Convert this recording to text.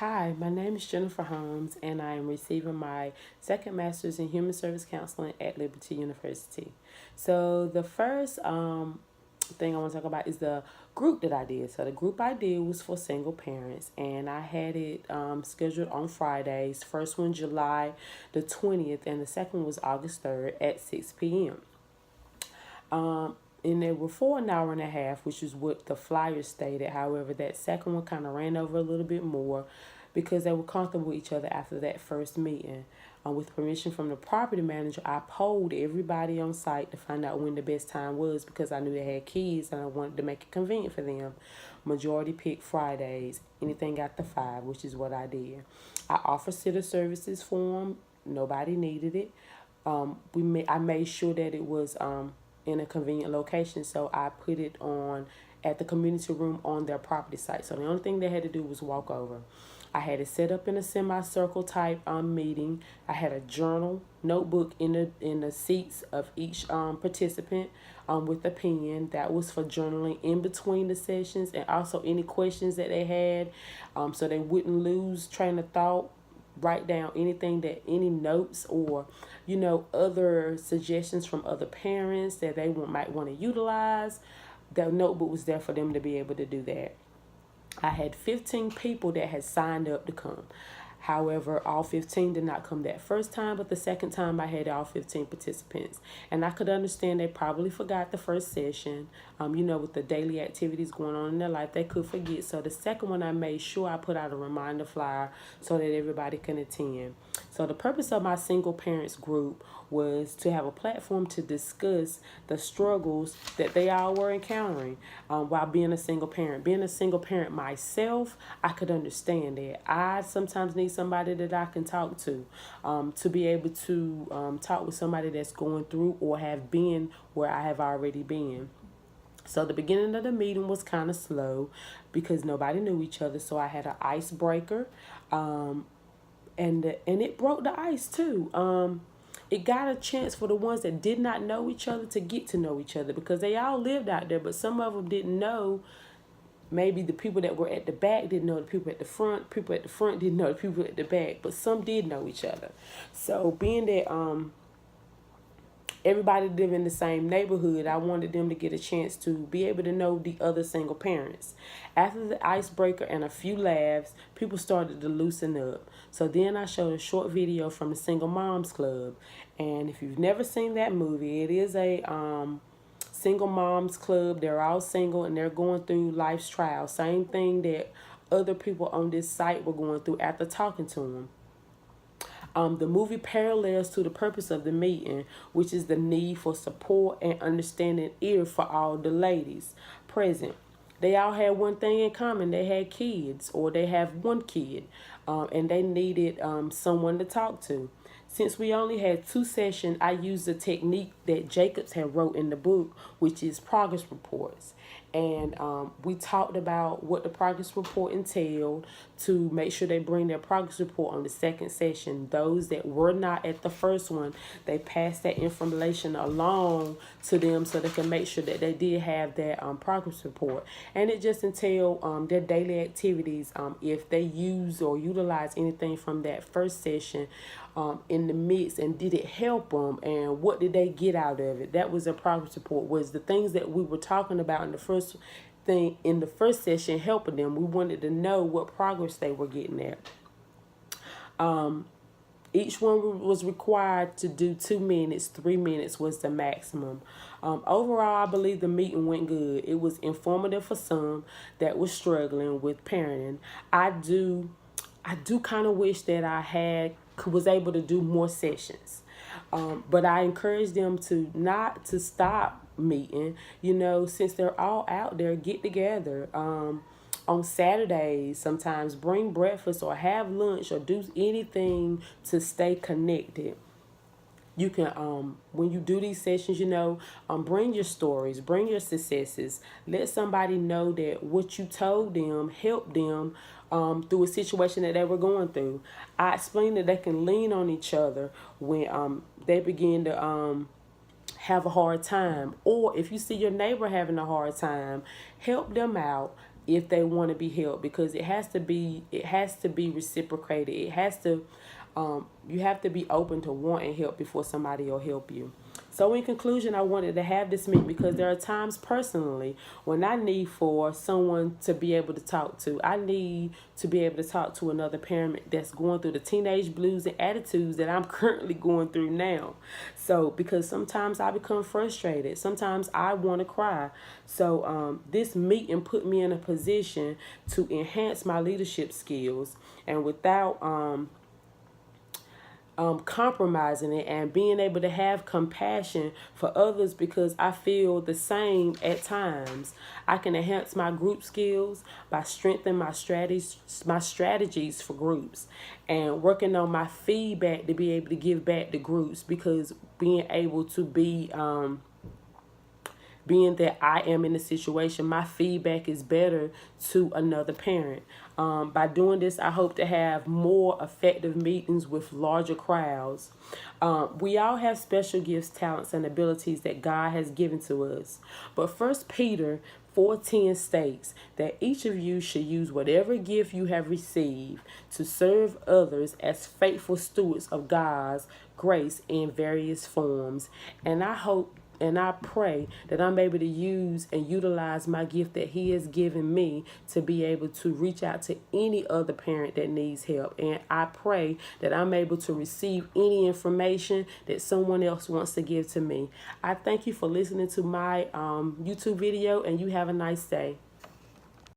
Hi, my name is Jennifer Holmes, and I am receiving my second master's in human service counseling at Liberty University. So, the first thing I want to talk about is the group that I did. So, the group I did was for single parents, and I had it scheduled on Fridays. First one, July the 20th, and the second one was August 3rd at 6 p.m. And they were for an hour and a half, which is what the flyer stated. However, that second one kind of ran over a little bit more because they were comfortable with each other after that first meeting. With permission from the property manager, I polled everybody on site to find out when the best time was because I knew they had kids and I wanted to make it convenient for them. Majority picked Fridays, anything after 5, which is what I did. I offered sitter services for them. Nobody needed it. I made sure that it was in a convenient location, so I put it on at the community room on their property site. So the only thing they had to do was walk over. I had it set up in a semicircle type meeting. I had a journal, notebook in the seats of each participant with a pen. That was for journaling in between the sessions and also any questions that they had, so they wouldn't lose train of thought. Write down any notes or other suggestions from other parents that they might want to utilize. That notebook was there for them to be able to do that. I had 15 people that had signed up to come. However, all 15 did not come that first time, but the second time I had all 15 participants. And I could understand they probably forgot the first session. With the daily activities going on in their life, they could forget. So the second one, I made sure I put out a reminder flyer so that everybody can attend. So the purpose of my single parents group was to have a platform to discuss the struggles that they all were encountering while being a single parent. Being a single parent myself, I could understand that. I sometimes need somebody that I can talk to be able to talk with somebody that's going through or have been where I have already been. So the beginning of the meeting was kind of slow because nobody knew each other. So I had an icebreaker, and it broke the ice too. It got a chance for the ones that did not know each other to get to know each other because they all lived out there, but some of them didn't know. Maybe the people that were at the back didn't know the people at the front. People at the front didn't know the people at the back, but some did know each other. So being that everybody live in the same neighborhood, I wanted them to get a chance to be able to know the other single parents. After the icebreaker and a few laughs, people started to loosen up. So then I showed a short video from the Single Moms Club. And if you've never seen that movie, it is a single moms club. They're all single and they're going through life's trials. Same thing that other people on this site were going through after talking to them. The movie parallels to the purpose of the meeting, which is the need for support and understanding ear for all the ladies present. They all had one thing in common. They had kids, or they have one kid, and they needed someone to talk to. Since we only had 2 sessions, I used the technique that Jacobs had wrote in the book, which is progress reports. And we talked about what the progress report entailed to make sure they bring their progress report on the second session. Those that were not at the first one, they passed that information along to them so they can make sure that they did have that progress report. And it just entailed their daily activities. If they use or utilize anything from that first session in the midst, and did it help them, and what did they get out of it? That was a progress report. Was the things that we were talking about in the first session helping them? We wanted to know what progress they were getting at. Each one was required to do 2 minutes. 3 minutes was the maximum. Overall, I believe the meeting went good. It was informative for some that was struggling with parenting. I do kind of wish that I was able to do more sessions. But I encourage them to not to stop meeting, since they're all out there, get together. On Saturdays, sometimes bring breakfast or have lunch or do anything to stay connected. You can, when you do these sessions, bring your stories, bring your successes. Let somebody know that what you told them helped them through a situation that they were going through. I explained that they can lean on each other when they begin to have a hard time. Or if you see your neighbor having a hard time, help them out. if they want to be helped, because it has to be reciprocated. It has to you have to be open to wanting help before somebody will help you. So in conclusion, I wanted to have this meet because there are times personally when I need for someone to be able to talk to. I need to be able to talk to another parent that's going through the teenage blues and attitudes that I'm currently going through now. So because sometimes I become frustrated. Sometimes I want to cry. So this meeting put me in a position to enhance my leadership skills, and without compromising it, and being able to have compassion for others because I feel the same at times. I can enhance my group skills by strengthening my strategies for groups, and working on my feedback to be able to give back to groups, because being able to be being that I am in a situation, my feedback is better to another parent. By doing this, I hope to have more effective meetings with larger crowds. We all have special gifts, talents, and abilities that God has given to us. But First Peter 4:10 states that each of you should use whatever gift you have received to serve others as faithful stewards of God's grace in various forms. And I hope and I pray that I'm able to use and utilize my gift that He has given me to be able to reach out to any other parent that needs help. And I pray that I'm able to receive any information that someone else wants to give to me. I thank you for listening to my YouTube video, and you have a nice day.